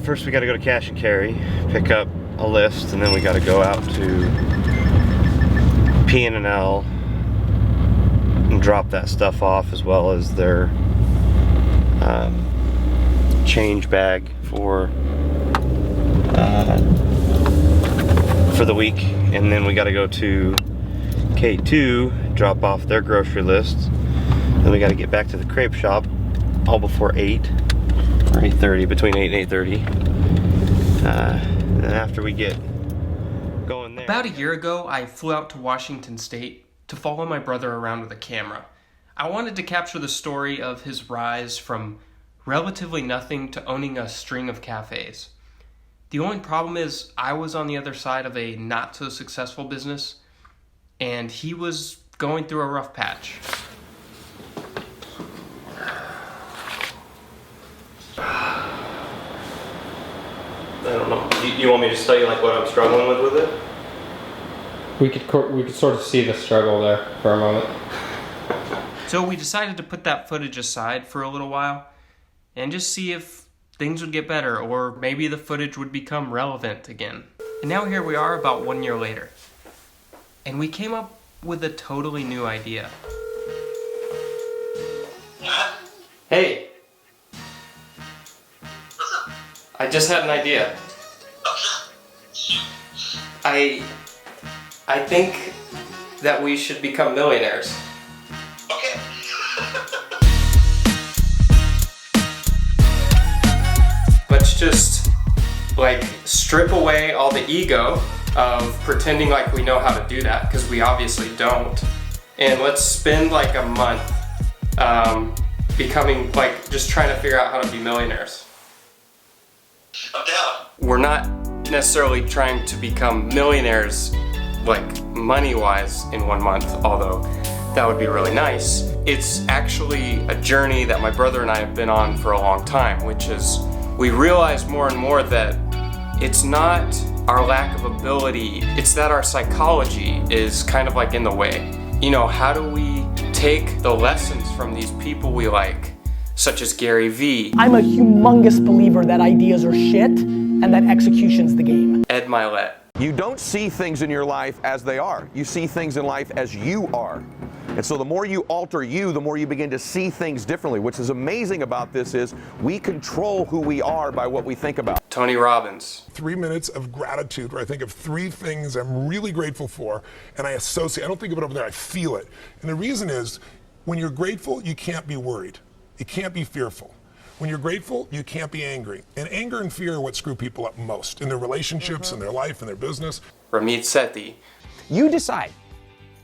First we got to go to cash and carry, pick up a list, and then we got to go out to P&L and drop that stuff off, as well as their change bag for the week. And then we got to go to K2, drop off their grocery list. Then we got to get back to the crepe shop all before 8 or 8:30, between 8 and 8:30. And then after we get going there. About a year ago, I flew out to Washington State to follow my brother around with a camera. I wanted to capture the story of his rise from relatively nothing to owning a string of cafes. The only problem is I was on the other side of a not so successful business, and he was going through a rough patch. I don't know. You want me to just tell you like what I'm struggling with it? We could sort of see the struggle there for a moment. So we decided to put that footage aside for a little while and just see if things would get better, or maybe the footage would become relevant again. And now here we are about 1 year later. And we came up with a totally new idea. Hey! I just had an idea. I think that we should become millionaires. Okay. Let's just, like, strip away all the ego of pretending like we know how to do that, because we obviously don't. And let's spend like a month becoming, like, just trying to figure out how to be millionaires. I'm down. We're not necessarily trying to become millionaires, like, money-wise in 1 month, although that would be really nice. It's actually a journey that my brother and I have been on for a long time, which is we realize more and more that it's not our lack of ability, it's that our psychology is kind of like in the way. You know, how do we take the lessons from these people we like, such as Gary Vee? I'm a humongous believer that ideas are shit and that execution's the game. Ed Milet. You don't see things in your life as they are. You see things in life as you are. And so the more you alter you, the more you begin to see things differently. What's is amazing about this is we control who we are by what we think about. Tony Robbins. 3 minutes of gratitude where I think of 3 things I'm really grateful for, and I associate, I don't think of it over there, I feel it. And the reason is, when you're grateful, you can't be worried. You can't be fearful. When you're grateful, you can't be angry. And anger and fear are what screw people up most in their relationships, in their life, in their business. Ramit Sethi. You decide.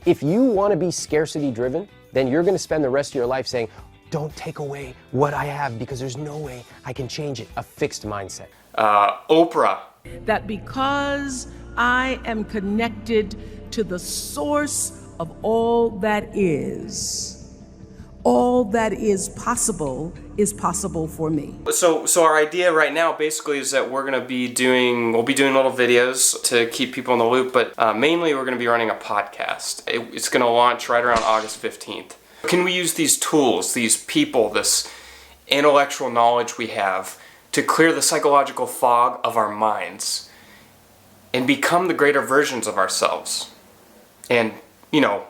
If you want to be scarcity driven, then you're going to spend the rest of your life saying, don't take away what I have because there's no way I can change it. A fixed mindset. Oprah. That because I am connected to the source of all that is possible for me. So our idea right now basically is that we'll be doing little videos to keep people in the loop, but mainly we're gonna be running a podcast. It's gonna launch right around August 15th. Can we use these tools, these people, this intellectual knowledge we have to clear the psychological fog of our minds and become the greater versions of ourselves and, you know,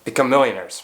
become millionaires?